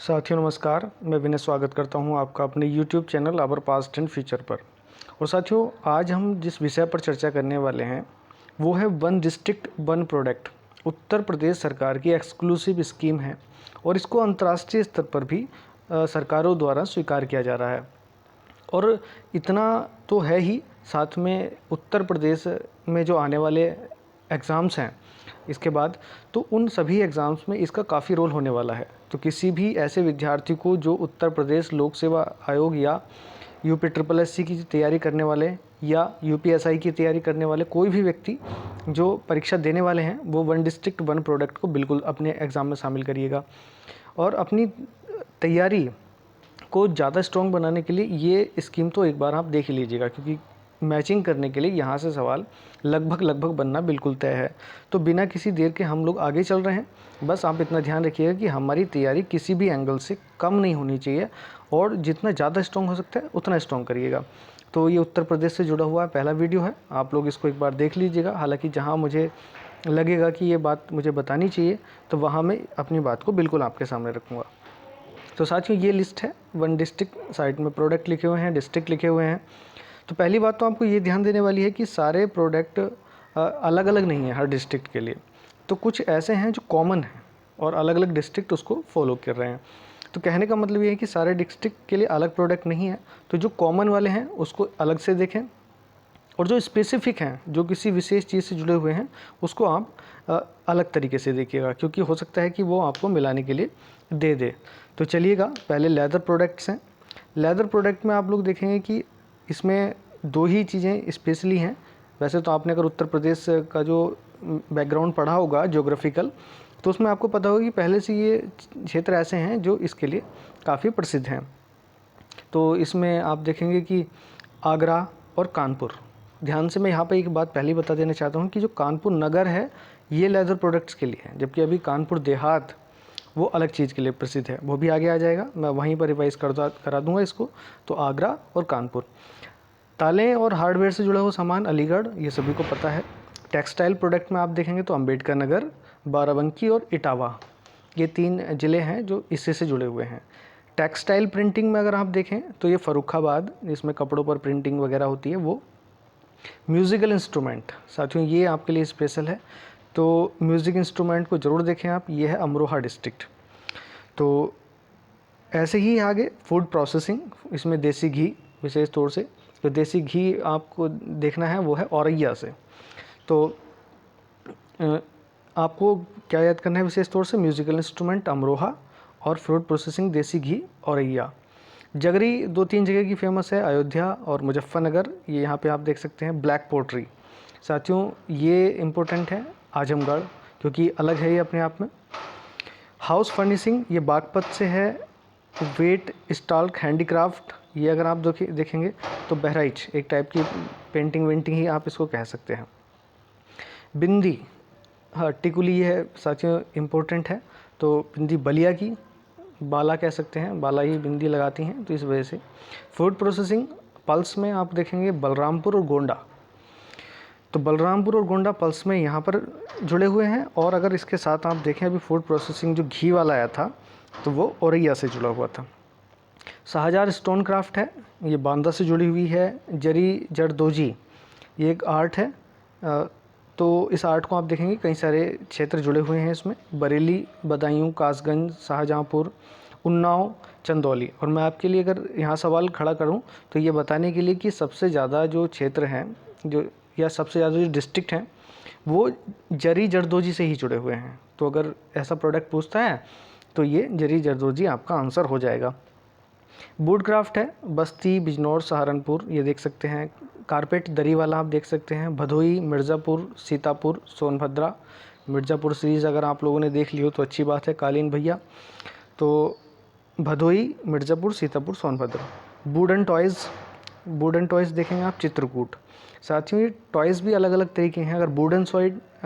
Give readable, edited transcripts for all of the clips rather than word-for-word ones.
साथियों नमस्कार, मैं विनय स्वागत करता हूं आपका अपने YouTube channel our past and future पर। और साथियों, आज हम जिस विषय पर चर्चा करने वाले हैं वो है one district one product. Uttar Pradesh सरकार की एक्सक्लूसिव स्कीम है और इसको अंतर्राष्ट्रीय स्तर पर भी सरकारों द्वारा स्वीकार किया जा रहा है। और इतना तो है ही, साथ में उत्तर प्रदेश में जो आने वाले एग्ज़ाम्स हैं इसके बाद, तो उन सभी एग्ज़ाम्स में इसका काफ़ी रोल होने वाला है। तो किसी भी ऐसे विद्यार्थी को जो उत्तर प्रदेश लोक सेवा आयोग या UPSSC की तैयारी करने वाले या UPSI की तैयारी करने वाले कोई भी व्यक्ति जो परीक्षा देने वाले हैं, वो वन डिस्ट्रिक्ट वन प्रोडक्ट को बिल्कुल अपने एग्ज़ाम में शामिल करिएगा। और अपनी तैयारी को ज़्यादा स्ट्रॉन्ग बनाने के लिए ये स्कीम तो एक बार आप देख ही लीजिएगा, क्योंकि मैचिंग करने के लिए यहाँ से सवाल लगभग बनना बिल्कुल तय है। तो बिना किसी देर के हम लोग आगे चल रहे हैं। बस आप इतना ध्यान रखिएगा कि हमारी तैयारी किसी भी एंगल से कम नहीं होनी चाहिए और जितना ज़्यादा स्ट्रॉन्ग हो सकता है उतना स्ट्रॉन्ग करिएगा। तो ये उत्तर प्रदेश से जुड़ा हुआ पहला वीडियो है, आप लोग इसको एक बार देख लीजिएगा। हालाँकि जहाँ मुझे लगेगा कि ये बात मुझे बतानी चाहिए तो वहाँ मैं अपनी बात को बिल्कुल आपके सामने रखूँगा। तो साथियों, ये लिस्ट है। वन डिस्ट्रिक्ट साइड में प्रोडक्ट लिखे हुए हैं, डिस्ट्रिक्ट लिखे हुए हैं। तो पहली बात तो आपको ये ध्यान देने वाली है कि सारे प्रोडक्ट अलग अलग नहीं है हर डिस्ट्रिक्ट के लिए। तो कुछ ऐसे हैं जो कॉमन हैं और अलग अलग डिस्ट्रिक्ट उसको फॉलो कर रहे हैं। तो कहने का मतलब ये है कि सारे डिस्ट्रिक्ट के लिए अलग प्रोडक्ट नहीं है। तो जो कॉमन वाले हैं उसको अलग से देखें और जो स्पेसिफिक हैं, जो किसी विशेष चीज़ से जुड़े हुए हैं, उसको आप अलग तरीके से देखिएगा, क्योंकि हो सकता है कि वो आपको मिलाने के लिए दे दे। तो चलिएगा, पहले लेदर प्रोडक्ट्स हैं। लेदर प्रोडक्ट में आप लोग देखेंगे कि इसमें दो ही चीज़ें स्पेशली हैं। वैसे तो आपने अगर उत्तर प्रदेश का जो बैकग्राउंड पढ़ा होगा ज्योग्राफिकल, तो उसमें आपको पता होगा कि पहले से ये क्षेत्र ऐसे हैं जो इसके लिए काफ़ी प्रसिद्ध हैं। तो इसमें आप देखेंगे कि आगरा और कानपुर। ध्यान से मैं यहाँ पे एक बात पहले ही बता देना चाहता हूँ कि जो कानपुर नगर है ये लेदर प्रोडक्ट्स के लिए है, जबकि अभी कानपुर देहात वो अलग चीज़ के लिए प्रसिद्ध है। वो भी आगे आ जाएगा, मैं वहीं पर रिवाइज़ करा दूँगा इसको। तो आगरा और कानपुर। ताले और हार्डवेयर से जुड़ा हुआ सामान अलीगढ़, ये सभी को पता है। टेक्सटाइल प्रोडक्ट में आप देखेंगे तो अंबेडकर नगर, बाराबंकी और इटावा, ये 3 ज़िले हैं जो इससे से जुड़े हुए हैं। टेक्सटाइल प्रिंटिंग में अगर आप देखें तो ये फ़र्रुखाबाद, जिसमें कपड़ों पर प्रिंटिंग वगैरह होती है वो। म्यूज़िकल इंस्ट्रूमेंट साथियों, ये आपके लिए स्पेशल है, तो म्यूज़िक इंस्ट्रूमेंट को ज़रूर देखें आप। ये है अमरोहा डिस्ट्रिक्ट। तो ऐसे ही आगे फूड प्रोसेसिंग, इसमें देसी घी विशेष तौर से, तो देसी घी आपको देखना है वो है औरैया से। तो आपको क्या याद करना है विशेष तौर से? म्यूज़िकल इंस्ट्रूमेंट अमरोहा और फूड प्रोसेसिंग देसी घी औरैया। जगरी 2-3 जगह की फेमस है, अयोध्या और मुजफ्फरनगर। ये यहाँ पे आप देख सकते हैं। ब्लैक पोट्री साथियों, ये इम्पोर्टेंट है, आजमगढ़, क्योंकि अलग है ये अपने आप में। हाउस फर्निशिंग, ये बागपत से है। वेट स्टाल्क हैंडीक्राफ्ट, ये अगर आप देखेंगे तो बहराइच, एक टाइप की पेंटिंग वेंटिंग ही आप इसको कह सकते हैं। बिंदी, हाँ टिकुली, ये है साथियों इम्पोर्टेंट है। तो बिंदी बलिया की, बाला कह सकते हैं, बाला ही बिंदी लगाती हैं, तो इस वजह से। फूड प्रोसेसिंग पल्स में आप देखेंगे बलरामपुर और गोंडा। तो बलरामपुर और गोंडा पल्स में यहाँ पर जुड़े हुए हैं। और अगर इसके साथ आप देखें, अभी फूड प्रोसेसिंग जो घी वाला आया था तो वो औरैया से जुड़ा हुआ था। शाहजहां स्टोन क्राफ्ट है, ये बांदा से जुड़ी हुई है। जरी जरदोजी, ये एक आर्ट है। तो इस आर्ट को आप देखेंगे कई सारे क्षेत्र जुड़े हुए हैं इसमें। बरेली, बदायूं, कासगंज, शाहजहाँपुर, उन्नाव, चंदौली। और मैं आपके लिए अगर यहाँ सवाल खड़ा करूँ तो ये बताने के लिए कि सबसे ज़्यादा जो क्षेत्र हैं जो, या सबसे ज़्यादा जो डिस्ट्रिक्ट हैं वो जरी जरदोजी से ही जुड़े हुए हैं। तो अगर ऐसा प्रोडक्ट पूछता है तो ये जरी जरदोजी आपका आंसर हो जाएगा। वुड क्राफ्ट है बस्ती, बिजनौर, सहारनपुर, ये देख सकते हैं। कारपेट दरी वाला आप देख सकते हैं, भदोई, मिर्ज़ापुर, सीतापुर, सोनभद्रा। मिर्ज़ापुर सीरीज़ अगर आप लोगों ने देख ली हो तो अच्छी बात है, कालीन भैया। तो भदोई, मिर्ज़ापुर, सीतापुर, सोनभद्रा। वुडन टॉयज़ देखेंगे आप, चित्रकूट। साथियों, ये टॉयज़ भी अलग अलग तरीके हैं। अगर वुडन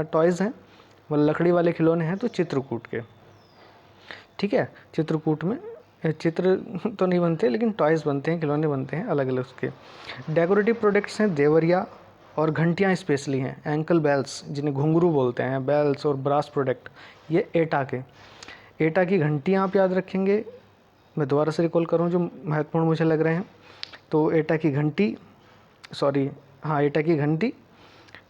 टॉयज़ हैं, वो लकड़ी वाले खिलौने हैं, तो चित्रकूट के, ठीक है। चित्रकूट में चित्र तो नहीं बनते लेकिन टॉयज़ बनते हैं, खिलौने बनते हैं अलग अलग उसके। डेकोरेटिव प्रोडक्ट्स हैं देवरिया, और घंटियाँ स्पेशली हैं, एंकल बेल्स जिन्हें घुंघरू बोलते हैं, बेल्स और ब्रास प्रोडक्ट ये एटा की घंटियाँ आप याद रखेंगे। मैं दोबारा से रिकॉल करूँ जो महत्वपूर्ण मुझे लग रहे हैं। तो एटा की घंटी, एटा की घंटी,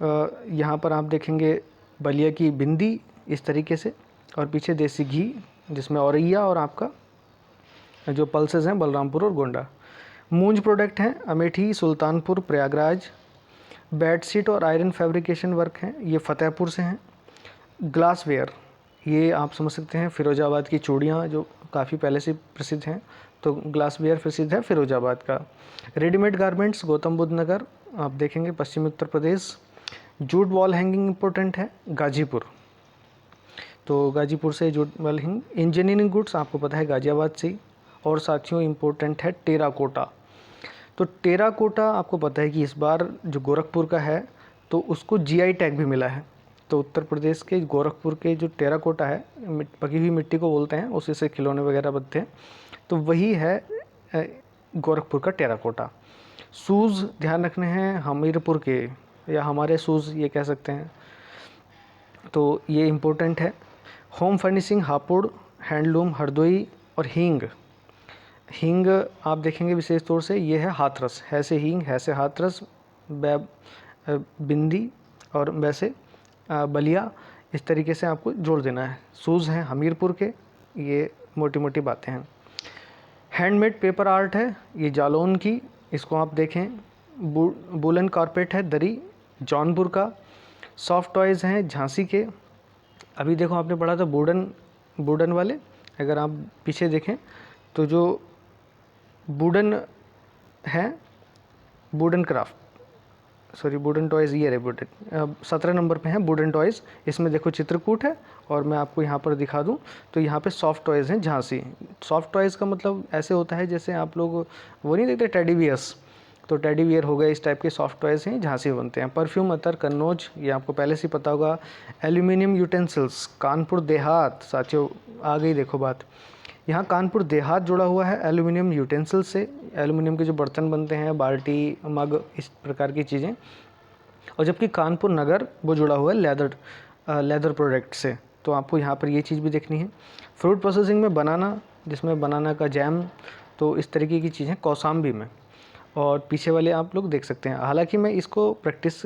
यहाँ पर आप देखेंगे बलिया की बिंदी इस तरीके से, और पीछे देसी घी जिसमें औरैया और आपका जो पल्सेस हैं बलरामपुर और गोंडा। मूंज प्रोडक्ट हैं अमेठी, सुल्तानपुर, प्रयागराज। बेडशीट और आयरन फैब्रिकेशन वर्क हैं, ये फ़तेहपुर से हैं। ग्लासवेयर, ये आप समझ सकते हैं फ़िरोज़ाबाद की चूड़ियाँ जो काफ़ी पहले से प्रसिद्ध हैं, तो ग्लासवेयर प्रसिद्ध है फ़िरोज़ाबाद का। रेडीमेड गारमेंट्स गौतम बुद्ध नगर आप देखेंगे पश्चिमी Uttar Pradesh. Jute wall hanging important है गाजीपुर, तो गाजीपुर से jute wall hanging. Engineering goods आपको पता है गाजियाबाद से। और साथियों इम्पोर्टेंट है टेराकोटा। तो टेराकोटा आपको पता है कि इस बार जो गोरखपुर का है तो उसको जीआई टैग भी मिला है। तो उत्तर प्रदेश के गोरखपुर के जो टेराकोटा है, पकी हुई मिट्टी को बोलते हैं, उसी से खिलौने वगैरह बनते हैं, तो वही है गोरखपुर का टेराकोटा। शूज़ ध्यान रखने हैं हमीरपुर के, या हमारे शूज़ ये कह सकते हैं, तो ये इम्पोर्टेंट है। Home furnishing Hapur, handloom Hardoi. और हींग, हींग आप देखेंगे विशेष तौर से ये है हाथरस, है से हींग, है से हाथरस, बिंदी और वैसे बलिया, इस तरीके से आपको जोड़ देना है। शूज़ हैं हमीरपुर के, ये मोटी मोटी बातें हैं। हैंडमेड पेपर आर्ट है ये जालौन की, इसको आप देखें। वूलन कारपेट है दरी, जौनपुर का। सॉफ्ट टॉयज़ हैं झांसी के। अभी देखो आपने पढ़ा था वुडन वाले, अगर आप पीछे देखें तो जो वुडन है, wooden craft, sorry wooden toys, ये रहे वुडन, 17 नंबर पे हैं वुडन टॉयज़। इसमें देखो चित्रकूट है, और मैं आपको यहाँ पर दिखा दूँ तो यहाँ पे सॉफ्ट टॉयज़ हैं झांसी। सॉफ्ट टॉयज़ का मतलब ऐसे होता है जैसे आप लोग वो नहीं देखते टेडी बियर्स, तो टेडी बियर हो गए, इस टाइप के सॉफ्ट टॉयज़ हैं झांसी में बनते हैं। परफ्यूम अतर कन्नौज, ये आपको पहले से पता होगा। एल्यूमिनियम यूटेंसिल्स कानपुर देहात, साथियों आ गई देखो बात, यहाँ कानपुर देहात जुड़ा हुआ है एल्यूमिनियम यूटेंसिल से। एल्यूमिनियम के जो बर्तन बनते हैं, बाल्टी, मग, इस प्रकार की चीज़ें। और जबकि कानपुर नगर वो जुड़ा हुआ है लेदर प्रोडक्ट से, तो आपको यहाँ पर ये चीज़ भी देखनी है। फ्रूट प्रोसेसिंग में बनाना, जिसमें बनाना का जैम, तो इस तरीके की चीज़ें कौसाम्बी में। और पीछे वाले आप लोग देख सकते हैं। हालांकि मैं इसको प्रैक्टिस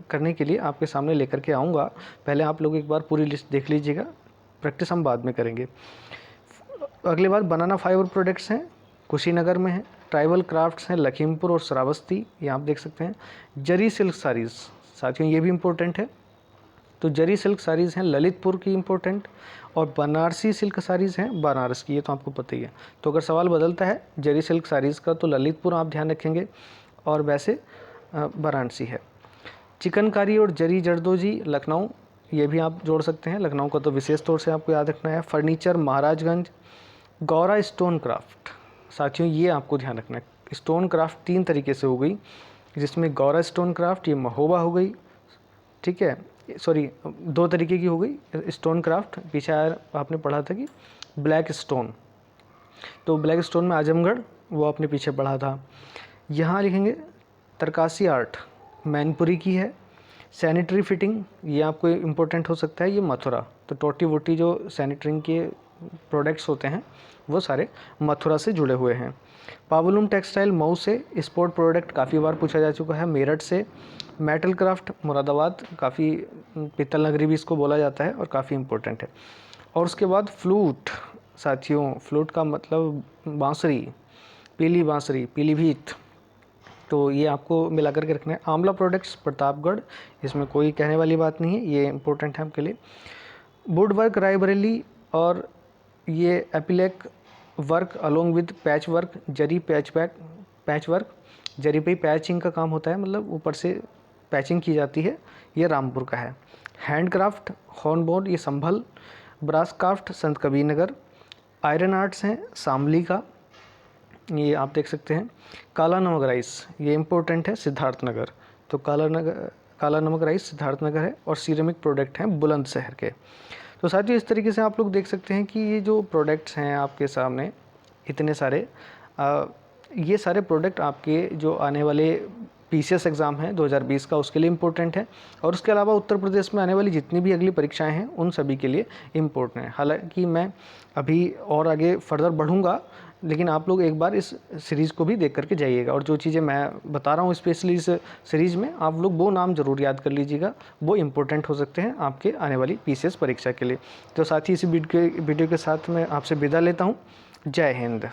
करने के लिए आपके सामने लेकर के आऊँगा, पहले आप लोग एक बार पूरी लिस्ट देख लीजिएगा, प्रैक्टिस हम बाद में करेंगे। अगली बार बनाना फाइबर प्रोडक्ट्स हैं कुशीनगर में है। ट्राइबल क्राफ्ट्स हैं लखीमपुर और श्रावस्ती, ये आप देख सकते हैं। जरी सिल्क साड़ीज़, साथियों ये भी इम्पोर्टेंट है, तो जरी सिल्क साड़ीज़ हैं ललितपुर की इम्पोर्टेंट। और बनारसी सिल्क साड़ीज़ हैं बनारस की, ये तो आपको पता ही है। तो अगर सवाल बदलता है जरी सिल्क साड़ीज़ का तो ललितपुर आप ध्यान रखेंगे, और वैसे वाराणसी है। चिकनकारी और जरी जरदोजी लखनऊ, ये भी आप जोड़ सकते हैं, लखनऊ का तो विशेष तौर से आपको याद रखना है। Furniture Maharajganj. Gaura stone craft, साथियों ये आपको ध्यान रखना है। स्टोन क्राफ्ट 3 तरीके से हो गई, जिसमें गौरा स्टोन क्राफ्ट, ये महोबा हो गई, ठीक है, सॉरी 2 तरीके की हो गई स्टोन क्राफ्ट। पीछे आपने पढ़ा था कि ब्लैक स्टोन, तो ब्लैक स्टोन में आजमगढ़, वो आपने पीछे पढ़ा था। यहाँ लिखेंगे तरकासी आर्ट, मैनपुरी की है। सैनिटरी फिटिंग, ये आपको इम्पोर्टेंट हो सकता है, ये मथुरा। तो टोटी वोटी जो सैनिटरिंग के प्रोडक्ट्स होते हैं वो सारे मथुरा से जुड़े हुए हैं। पावलूम टेक्सटाइल मऊ से। स्पोर्ट प्रोडक्ट काफ़ी बार पूछा जा चुका है, मेरठ से। मेटल क्राफ्ट मुरादाबाद, काफ़ी पीतल नगरी भी इसको बोला जाता है और काफ़ी इम्पोर्टेंट है। और उसके बाद फ्लूट, साथियों फ्लूट का मतलब बांसुरी, पीली बांसुरी, पीलीभीत, तो ये आपको मिला करके रखना है। आंवला प्रोडक्ट्स प्रतापगढ़, इसमें कोई कहने वाली बात नहीं है, ये इम्पोर्टेंट है आपके लिए। वुड वर्क रायबरेली, और ये applique work along with patch work, zari patch work, zari पे पैचिंग का काम होता है, मतलब ऊपर से पैचिंग की जाती है, ये रामपुर का है। हैंडक्राफ्ट हॉर्नबोर्ड, ये संभल। ब्रास क्राफ्ट संत कबीर नगर। आयरन आर्ट्स हैं शामली का, ये आप देख सकते हैं। काला नमक राइस, ये इम्पोर्टेंट है सिद्धार्थनगर, तो काला नमक राइस सिद्धार्थनगर है। और सिरेमिक प्रोडक्ट हैं बुलंदशहर के। तो साथियों इस तरीके से आप लोग देख सकते हैं कि ये जो प्रोडक्ट्स हैं आपके सामने इतने सारे, ये सारे प्रोडक्ट आपके जो आने वाले पीसीएस एग्ज़ाम है 2020 का उसके लिए इम्पोर्टेंट है। और उसके अलावा उत्तर प्रदेश में आने वाली जितनी भी अगली परीक्षाएं हैं उन सभी के लिए इम्पोर्टेंट है। हालांकि मैं अभी और आगे फर्दर बढ़ूंगा, लेकिन आप लोग एक बार इस सीरीज़ को भी देख करके जाइएगा, और जो चीज़ें मैं बता रहा हूँ स्पेशली इस सीरीज़ में, आप लोग वो नाम ज़रूर याद कर लीजिएगा, वो इम्पोर्टेंट हो सकते हैं आपके आने वाली पीसीएस परीक्षा के लिए। तो साथ ही इसी वीडियो के साथ मैं आपसे विदा लेता हूँ। जय हिंद।